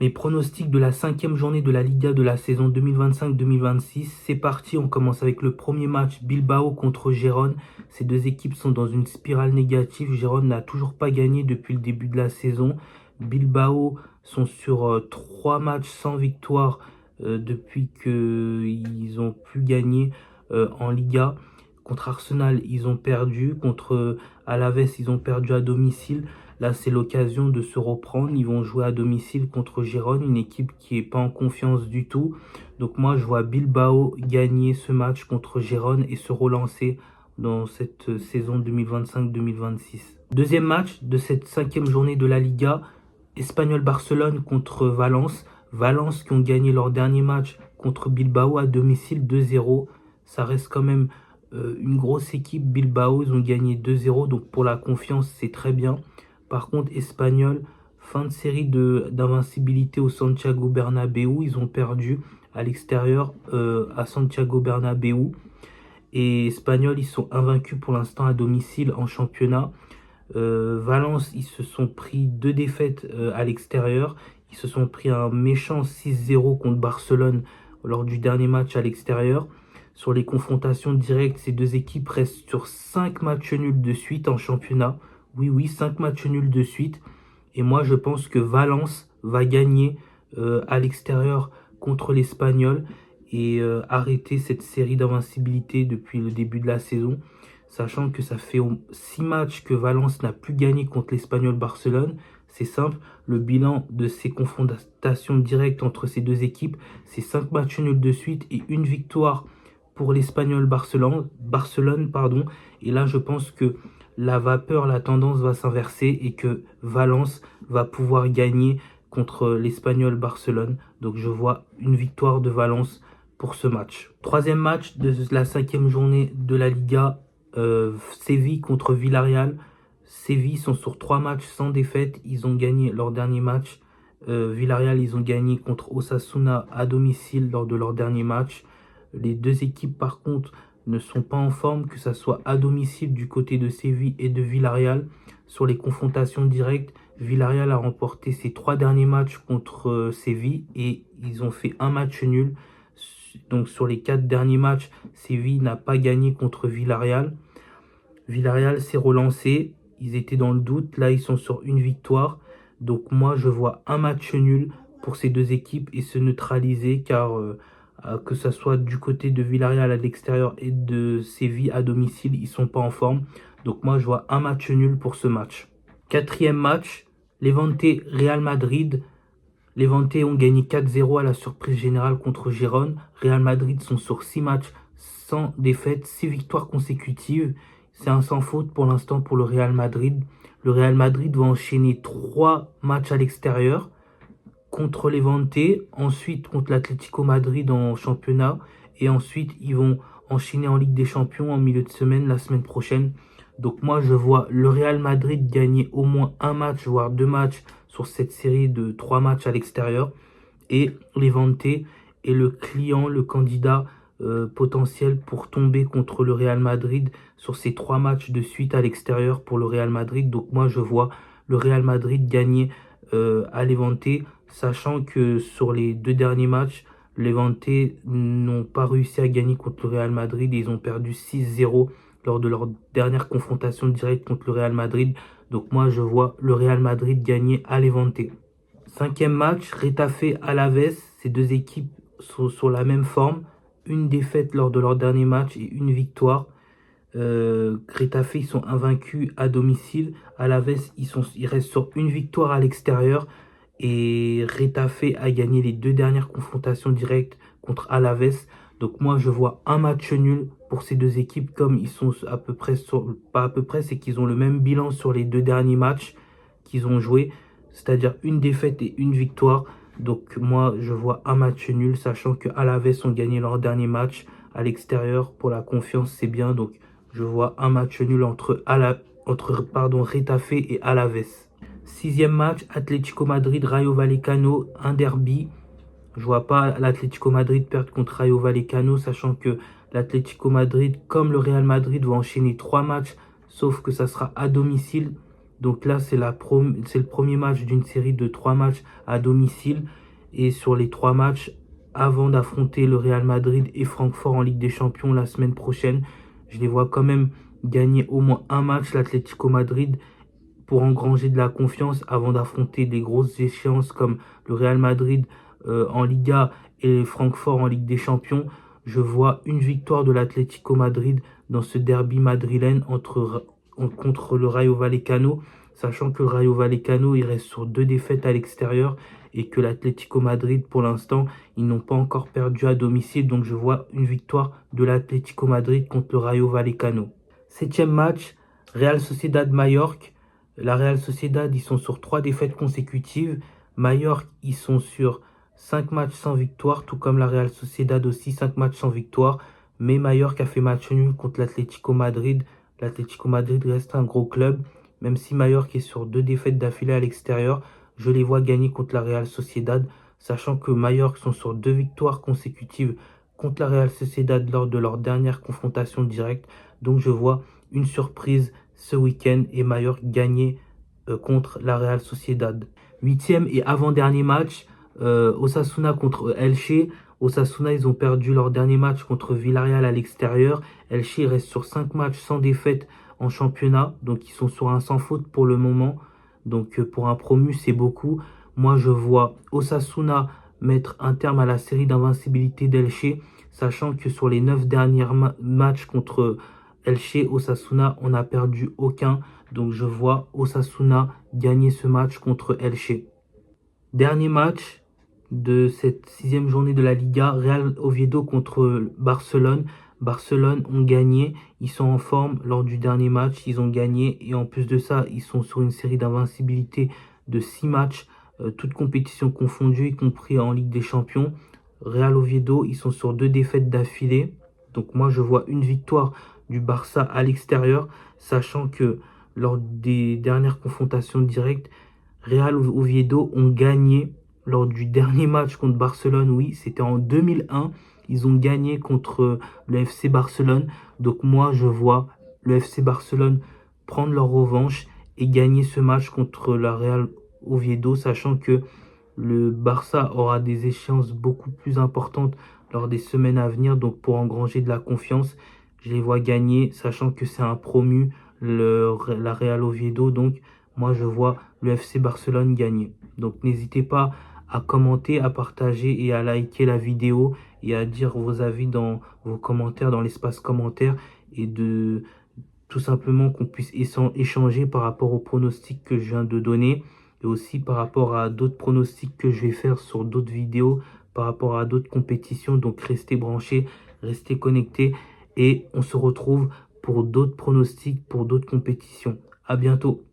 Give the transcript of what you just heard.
Mes pronostics de la 5e journée de la Liga de la saison 2025-2026, c'est parti, on commence avec le premier match Bilbao contre Gérone. Ces deux équipes sont dans une spirale négative, Gérone n'a toujours pas gagné depuis le début de la saison. Bilbao sont sur 3 matchs sans victoire depuis qu'ils ont pu gagner en Liga. Contre Arsenal, ils ont perdu, contre Alaves, ils ont perdu à domicile. Là, c'est l'occasion de se reprendre. Ils vont jouer à domicile contre Gérone, une équipe qui n'est pas en confiance du tout. Donc moi, je vois Bilbao gagner ce match contre Gérone et se relancer dans cette saison 2025-2026. Deuxième match de cette 5e journée de la Liga, Espanyol-Barcelone contre Valence. Valence qui ont gagné leur dernier match contre Bilbao à domicile 2-0. Ça reste quand même une grosse équipe. Bilbao, ils ont gagné 2-0. Donc pour la confiance, c'est très bien. Par contre, Espanyol, fin de série d'invincibilité au Santiago Bernabéu. Ils ont perdu à l'extérieur à Santiago Bernabéu. Et Espanyol, ils sont invaincus pour l'instant à domicile en championnat. Valence, ils se sont pris 2 défaites à l'extérieur. Ils se sont pris un méchant 6-0 contre Barcelone lors du dernier match à l'extérieur. Sur les confrontations directes, ces deux équipes restent sur 5 matchs nuls de suite en championnat. Oui, 5 matchs nuls de suite. Et moi, je pense que Valence va gagner à l'extérieur contre l'Espagnol et arrêter cette série d'invincibilité depuis le début de la saison. Sachant que ça fait 6 matchs que Valence n'a plus gagné contre l'Espagnol Barcelone. C'est simple, le bilan de ces confrontations directes entre ces deux équipes, c'est 5 matchs nuls de suite et une victoire pour l'Espagnol Barcelone. Et là, je pense que la vapeur, la tendance va s'inverser et que Valence va pouvoir gagner contre l'Espagnol Barcelone. Donc je vois une victoire de Valence pour ce match. Troisième match de la 5e journée de la Liga, Séville contre Villarreal. Séville sont sur 3 matchs sans défaite. Ils ont gagné leur dernier match. Villarreal, ils ont gagné contre Osasuna à domicile lors de leur dernier match. Les deux équipes, par contre, ne sont pas en forme, que ce soit à domicile du côté de Séville et de Villarreal. Sur les confrontations directes, Villarreal a remporté ses 3 derniers matchs contre Séville et ils ont fait un match nul. Donc sur les 4 derniers matchs, Séville n'a pas gagné contre Villarreal. Villarreal s'est relancé, ils étaient dans le doute, là ils sont sur une victoire. Donc moi je vois un match nul pour ces deux équipes et se neutraliser car que ce soit du côté de Villarreal à l'extérieur et de Séville à domicile, ils ne sont pas en forme. Donc moi je vois un match nul pour ce match. Quatrième match, Levante-Real Madrid. Levante ont gagné 4-0 à la surprise générale contre Gérone. Real Madrid sont sur 6 matchs sans défaite, 6 victoires consécutives. C'est un sans faute pour l'instant pour le Real Madrid. Le Real Madrid va enchaîner 3 matchs à l'extérieur contre Levante, ensuite contre l'Atlético Madrid en championnat et ensuite ils vont enchaîner en Ligue des Champions en milieu de semaine, la semaine prochaine. Donc moi je vois le Real Madrid gagner au moins un match, voire 2 matchs sur cette série de 3 matchs à l'extérieur. Et Levante est le client, le candidat potentiel pour tomber contre le Real Madrid sur ces 3 matchs de suite à l'extérieur pour le Real Madrid. Donc moi je vois le Real Madrid gagner à Levante, sachant que sur les 2 derniers matchs, Levante n'ont pas réussi à gagner contre le Real Madrid et ils ont perdu 6-0 lors de leur dernière confrontation directe contre le Real Madrid. Donc moi je vois le Real Madrid gagner à Levante. 5e match, Retafe-Alaves. Ces deux équipes sont sur la même forme. Une défaite lors de leur dernier match et une victoire. Retafe, ils sont invaincus à domicile. Alaves, ils restent sur une victoire à l'extérieur. Et Retafe a gagné les 2 dernières confrontations directes contre Alaves. Donc moi je vois un match nul pour ces deux équipes, comme ils sont à peu près pas à peu près, c'est qu'ils ont le même bilan sur les 2 derniers matchs qu'ils ont joués, c'est-à-dire une défaite et une victoire. Donc moi je vois un match nul, sachant que Alaves ont gagné leur dernier match à l'extérieur. Pour la confiance c'est bien, donc je vois un match nul entre Retafe et Alaves. 6e match, Atlético Madrid-Rayo Vallecano, un derby. Je vois pas l'Atlético Madrid perdre contre Rayo Vallecano, sachant que l'Atlético Madrid, comme le Real Madrid, va enchaîner 3 matchs, sauf que ça sera à domicile. Donc là, c'est le premier match d'une série de 3 matchs à domicile. Et sur les 3 matchs, avant d'affronter le Real Madrid et Francfort en Ligue des Champions la semaine prochaine, je les vois quand même gagner au moins un match, l'Atlético Madrid, pour engranger de la confiance avant d'affronter des grosses échéances comme le Real Madrid en Liga et Francfort en Ligue des Champions. Je vois une victoire de l'Atlético Madrid dans ce derby madrilène contre le Rayo Vallecano, sachant que le Rayo Vallecano il reste sur 2 défaites à l'extérieur et que l'Atlético Madrid, pour l'instant, ils n'ont pas encore perdu à domicile. Donc je vois une victoire de l'Atlético Madrid contre le Rayo Vallecano. 7e match, Real Sociedad-Majorque. La Real Sociedad, ils sont sur 3 défaites consécutives. Majorque, ils sont sur 5 matchs sans victoire, tout comme la Real Sociedad aussi, 5 matchs sans victoire. Mais Majorque a fait match nul contre l'Atlético Madrid. L'Atlético Madrid reste un gros club. Même si Majorque est sur 2 défaites d'affilée à l'extérieur, je les vois gagner contre la Real Sociedad, sachant que Majorque sont sur 2 victoires consécutives contre la Real Sociedad lors de leur dernière confrontation directe. Donc je vois une surprise ce week-end et Majorque gagner contre la Real Sociedad. 8e et avant-dernier match, Osasuna contre Elche. Osasuna, ils ont perdu leur dernier match contre Villarreal à l'extérieur. Elche reste sur 5 matchs sans défaite en championnat. Donc, ils sont sur un sans faute pour le moment. Donc, pour un promu, c'est beaucoup. Moi, je vois Osasuna mettre un terme à la série d'invincibilité d'Elche, sachant que sur les 9 derniers matchs contre Elche, Osasuna, on n'a perdu aucun. Donc, je vois Osasuna gagner ce match contre Elche. Dernier match de cette 6e journée de la Liga, Real Oviedo contre Barcelone. Barcelone ont gagné, ils sont en forme lors du dernier match, ils ont gagné et en plus de ça, ils sont sur une série d'invincibilité de 6 matchs, toutes compétitions confondues, y compris en Ligue des Champions. Real Oviedo, ils sont sur 2 défaites d'affilée. Donc moi, je vois une victoire du Barça à l'extérieur, sachant que lors des dernières confrontations directes, Real Oviedo ont gagné lors du dernier match contre Barcelone. Oui, c'était en 2001. Ils ont gagné contre le FC Barcelone. Donc moi, je vois le FC Barcelone prendre leur revanche et gagner ce match contre la Real Oviedo, sachant que le Barça aura des échéances beaucoup plus importantes lors des semaines à venir. Donc pour engranger de la confiance, je les vois gagner, sachant que c'est un promu, la Real Oviedo. Donc moi, je vois le FC Barcelone gagner. Donc n'hésitez pas à commenter, à partager et à liker la vidéo et à dire vos avis dans vos commentaires, dans l'espace commentaire, et de tout simplement qu'on puisse échanger par rapport aux pronostics que je viens de donner et aussi par rapport à d'autres pronostics que je vais faire sur d'autres vidéos, par rapport à d'autres compétitions. Donc restez branchés, restez connectés et on se retrouve pour d'autres pronostics, pour d'autres compétitions. À bientôt.